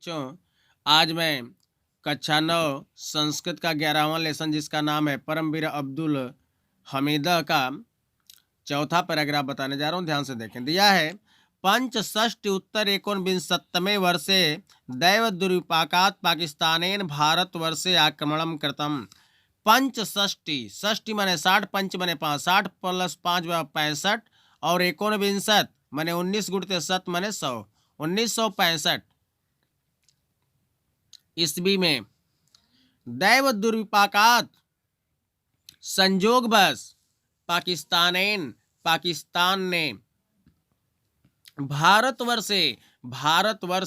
बच्चों, आज मैं कक्षा 9 संस्कृत का 11वां लेसन जिसका नाम है परमवीर अब्दुल हमीदा का चौथा पैराग्राफ बताने जा रहा हूँ। ध्यान से देखें। दिया है पंचषष्टि उत्तर एकोनविंशतमे वर्षे दैव दुर्विपाकात् पाकिस्तानेन भारतवर्षे आक्रमणं कृतम्। पंचषष्टि, षष्टि माने 60, पंच माने 5, 60 प्लस 5 65 और एकोनविंशत माने 19 गुणित 7 माने 100। 1965 ईस्वी में दैव दुर्विपाकात संजोगवश पाकिस्तान ने भारतवर्ष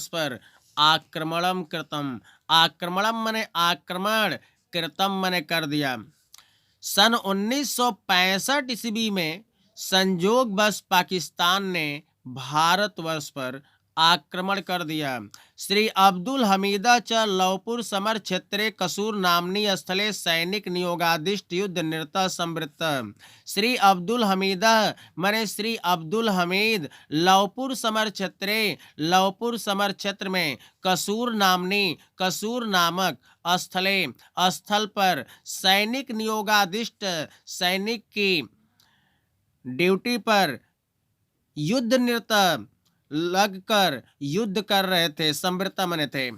पर आक्रमणम कृतम। आक्रमणम माने आक्रमण, कृतम माने कर दिया। सन 1965 ईस्वी में संजोगवश पाकिस्तान ने भारतवर्ष पर आक्रमण कर दिया। श्री अब्दुल हमीदा च लौपुर समर क्षेत्रे कसूर नामनी स्थले सैनिक नियोगादिष्ट युद्ध निरत संवृत्त। श्री अब्दुल हमीदा मने श्री अब्दुल हमीद लौपुर समर क्षेत्र में कसूर नामक स्थल पर सैनिक नियोगादिष्ट सैनिक की ड्यूटी पर युद्ध निरत लगकर युद्ध कर रहे थे। संवृत्ता मने थे।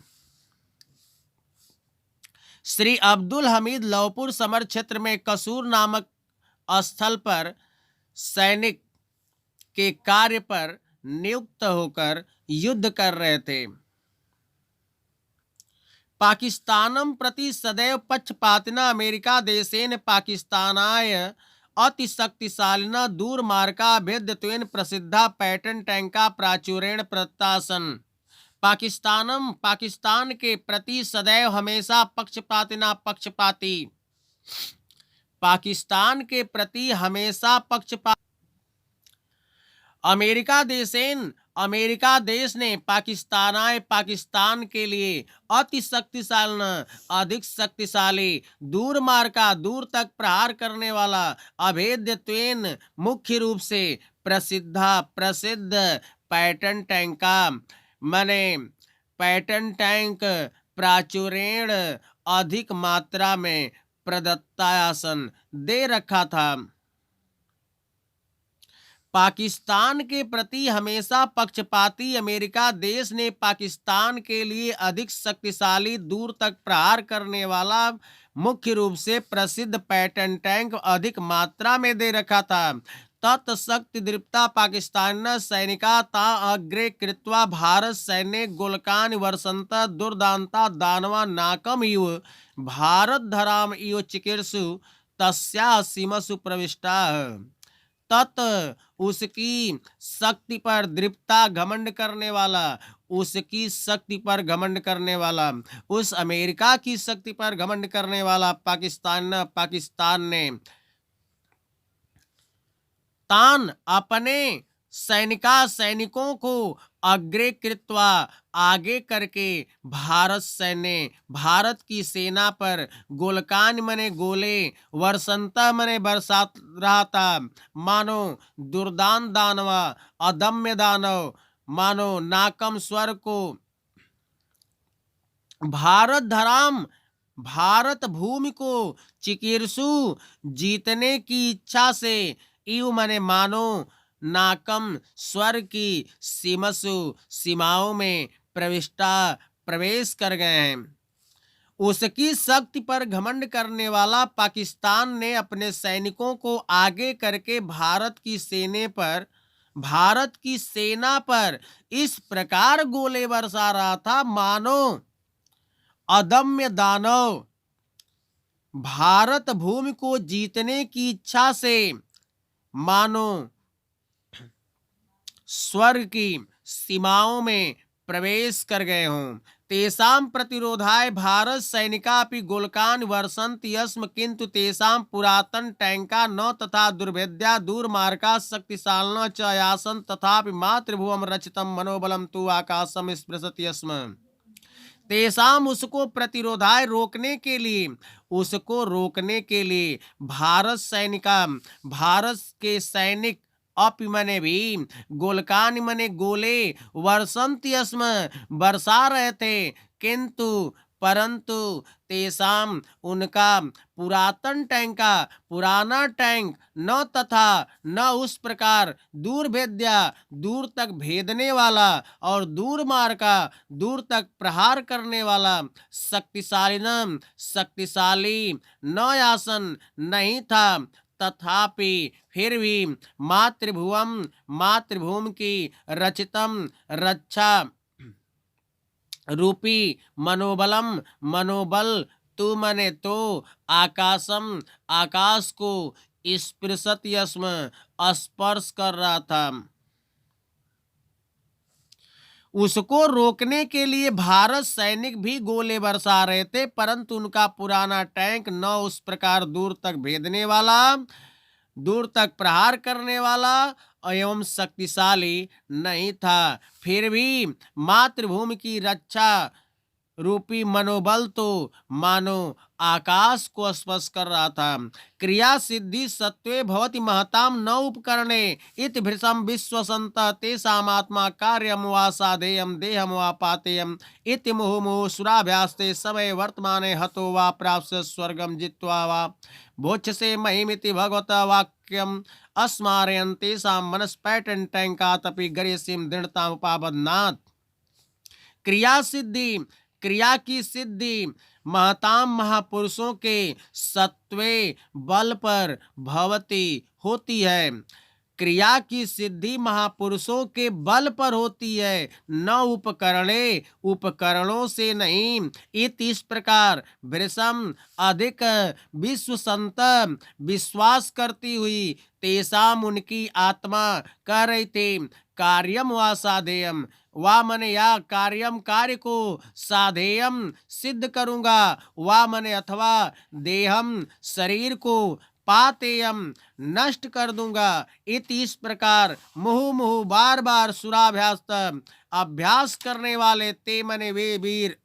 श्री अब्दुल हमीद लौपुर समर क्षेत्र में कसूर नामक स्थल पर सैनिक के कार्य पर नियुक्त होकर युद्ध कर रहे थे। पाकिस्तानम प्रति सदैव पक्षपातिना अमेरिका देशेन पाकिस्तानाय अतिशक्तिशालिना दूरमार्गा भेद्यत्वेन प्रसिद्धा पैटर्न टैंका प्राचुर्येण प्रत्यासन। पाकिस्तान के प्रति सदैव हमेशा पाकिस्तान के प्रति हमेशा पक्षपाती अमेरिका देश ने पाकिस्तान के लिए अधिक शक्तिशाली दूर तक प्रहार करने वाला अभेद्यत्वेन मुख्य रूप से प्रसिद्ध पैटर्न टैंक प्राचुर्येण अधिक मात्रा में प्रदत्तासन दे रखा था। पाकिस्तान के प्रति हमेशा पक्षपाती अमेरिका देश ने पाकिस्तान के लिए अधिक शक्तिशाली दूर तक प्रहार करने वाला मुख्य रूप से प्रसिद्ध पैटर्न टैंक अधिक मात्रा में दे रखा था। तत्शक्ति दृप्ता पाकिस्तान सैनिका ता अग्रे कृत्वा भारत सैन्य गोलकान वर्षंत दुर्दांता दानवा नाकम इव भारत धराम इव चिकीर्षु तस्या सीमसु प्रविष्टा। तत् उसकी शक्ति पर दृप्ता घमंड करने वाला उस अमेरिका की शक्ति पर घमंड करने वाला पाकिस्तान ने तान अपने सैनिकों को अग्रे कृत्वा आगे करके भारत की सेना पर गोलकान मने गोले वर्षंता मने बरसात रहा था। मानो दुर्दान दानवा अदम्य दानव मानो नाकम स्वर को भारत भूमि को चिकीर्षु जीतने की इच्छा से इव मने मानो नाकम स्वर की सीमाओं में प्रवेश कर गए हैं। उसकी शक्ति पर घमंड करने वाला पाकिस्तान ने अपने सैनिकों को आगे करके भारत की सेना पर इस प्रकार गोले बरसा रहा था मानो अदम्य दानव भारत भूमि को जीतने की इच्छा से मानो स्वर्ग की सीमाओं में प्रवेश कर गए हों। तेषां प्रतिरोधाय भारत सैनिकापि गोलकान वर्षन्ति स्म किंतु तेषां पुरातन टैंका न तथा दुर्भेद्या दूरमार्गा शक्तिशालिनः च आसन् तथापि मातृभुवं रचितं मनोबलं तु आकाशं स्पृशति स्म। तेषां उसको रोकने के लिए भारत के सैनिक अपि मने भी, गोलकानि मने गोले, वर्षन्ति स्म बरसा रहे थे, किंतु परंतु तेसाम उनका पुरातन टैंक का पुराना टैंक न तथा न उस प्रकार दूर भेद्या दूर तक भेदने वाला और दूर मार का दूर तक प्रहार करने वाला शक्तिशाली शक्तिशाली न आसन नहीं था। तथापि फिर भी मातृभुवम मातृभूमि की रचितम रक्षा रूपी मनोबलम मनोबल तू मने तो आकाशम आकाश को स्पृशत यस्म स्पर्श कर रहा था। उसको रोकने के लिए भारत सैनिक भी गोले बरसा रहे थे, परंतु उनका पुराना टैंक न उस प्रकार दूर तक भेदने वाला दूर तक प्रहार करने वाला एवं शक्तिशाली नहीं था। फिर भी मातृभूमि की रक्षा रूपी मनोबल तो मानो आकाश को स्पर्श कर रहा था। क्रिया सिद्धि सत्वे भवति महताम न उपकरणे इति भृशम विश्वसंत तेषामात्मा कार्यम वा साधेयम देहम वा पातेयम इति मुहुर्मुहुः सुराभ्यास्ते समय वर्तमाने हतो वा प्राप्स्य स्वर्गम जित्वा वा भोक्षसे महिमिति भगवत वाक्यम अस्मारयन् तेषां मनस्पैटन्टैंकातपि गरेसिम दृढ़ताम उपाबध्नात्। क्रिया सिद्धि क्रिया की सिद्धि महताम महापुरुषों के सत्वे बल पर भवती होती है। क्रिया की सिद्धि महापुरुषों के बल पर होती है, न उपकरणे उपकरणों से नहीं। इस प्रकार वृषम अधिक विश्व संत विश्वास करती हुई तेसाम उनकी आत्मा कह रही थी कार्यम व साधेयम वा मने या कार्यम कार्य को साधेयम सिद्ध करूंगा वा मने अथवा देहम शरीर को पातेयम नष्ट कर दूंगा। इस प्रकार मुहु मुहु बार बार सुराभ्यास अभ्यास करने वाले ते मने वे वीर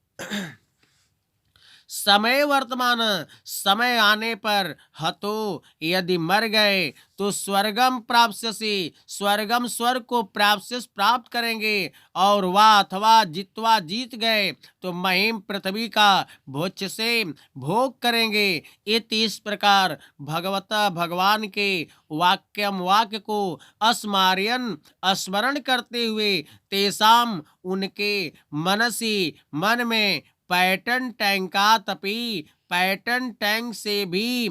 समय वर्तमान समय आने पर हतो यदि मर गए तो स्वर्गम प्राप्स्यसि स्वर्गम स्वर्ग को प्राप्त करेंगे और वह अथवा जित्वा जीत गए तो महिम पृथ्वी का भोज्य से भोग करेंगे। इस प्रकार भगवता भगवान के वाक्य को अस्मार्यन स्मरण करते हुए तेसाम उनके मनसी मन में पैटर्न टैंका तपी पैटर्न टैंक से भी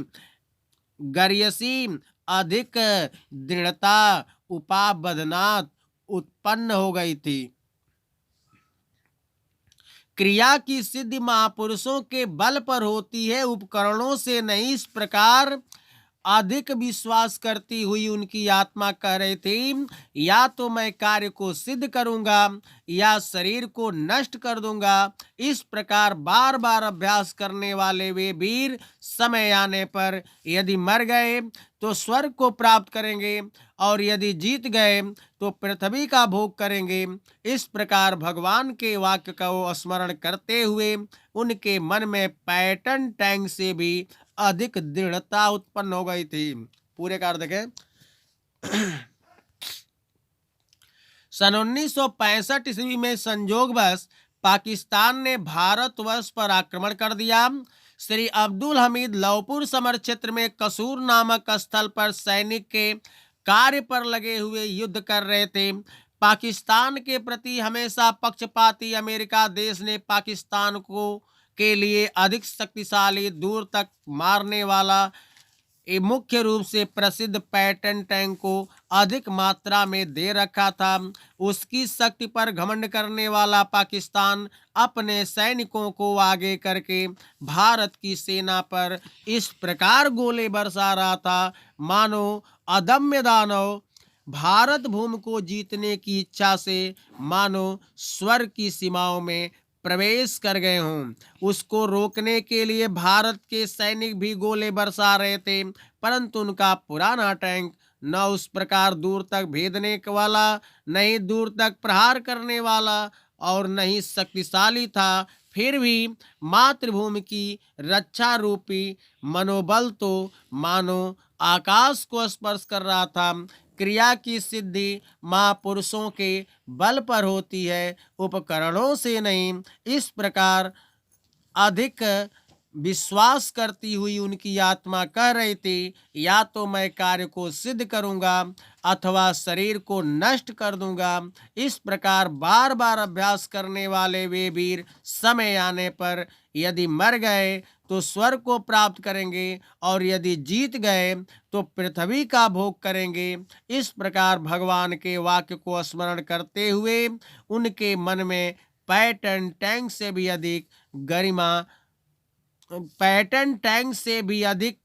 गर्यसी अधिक दृढ़ता उपाबधनात् उत्पन्न हो गई थी। क्रिया की सिद्धि महापुरुषों के बल पर होती है, उपकरणों से नहीं। इस प्रकार अधिक विश्वास करती हुई उनकी आत्मा कह रही थी या तो मैं कार्य को सिद्ध करूंगा या शरीर को नष्ट कर दूंगा। इस प्रकार बार बार अभ्यास करने वाले वे वीर समय आने पर यदि मर गए तो स्वर्ग को प्राप्त करेंगे और यदि जीत गए तो पृथ्वी का भोग करेंगे। इस प्रकार भगवान के वाक्य का वो स्मरण करते हुए उनके मन में पैटर्न टैंक से भी अधिक दृढ़ता उत्पन्न हो गई थी। पूरे कार्य देखें। सन 1965 ईस्वी में संयोगवश पाकिस्तान ने भारतवर्ष पर आक्रमण कर दिया। श्री अब्दुल हमीद लौहपुर समर क्षेत्र में कसूर नामक स्थल पर सैनिक के कार्य पर लगे हुए युद्ध कर रहे थे। पाकिस्तान के प्रति हमेशा पक्षपाती अमेरिका देश ने पाकिस्तान को के लिए अधिक शक्तिशाली दूर तक मारने वाला मुख्य रूप से प्रसिद्ध पैटर्न टैंक को अधिक मात्रा में दे रखा था। उसकी शक्ति पर घमंड करने वाला पाकिस्तान अपने सैनिकों को आगे करके भारत की सेना पर इस प्रकार गोले बरसा रहा था मानो अदम्य दानव भारत भूमि को जीतने की इच्छा से मानो स्वर्ग की सीमाओं में प्रवेश कर गए हों। उसको रोकने के लिए भारत के सैनिक भी गोले बरसा रहे थे, परंतु उनका पुराना टैंक न उस प्रकार दूर तक भेदने वाला, नहीं दूर तक प्रहार करने वाला और नहीं शक्तिशाली था। फिर भी मातृभूमि की रक्षा रूपी मनोबल तो मानो आकाश को स्पर्श कर रहा था। क्रिया की सिद्धि महापुरुषों के बल पर होती है, उपकरणों से नहीं। इस प्रकार अधिक विश्वास करती हुई उनकी आत्मा कह रही थी, या तो मैं कार्य को सिद्ध करूंगा अथवा शरीर को नष्ट कर दूंगा। इस प्रकार बार बार अभ्यास करने वाले वे वीर समय आने पर यदि मर गए तो स्वर्ग को प्राप्त करेंगे, और यदि जीत गए तो पृथ्वी का भोग करेंगे। इस प्रकार भगवान के वाक्य को स्मरण करते हुए उनके मन में पैटर्न टैंक से भी अधिक गरिमा पैटर्न टैंक से भी अधिक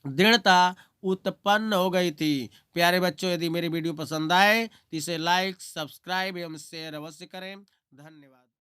दृढ़ता उत्पन्न हो गई थी। प्यारे बच्चों, यदि मेरी वीडियो पसंद आए तो इसे लाइक, सब्सक्राइब एवं शेयर अवश्य करें। धन्यवाद।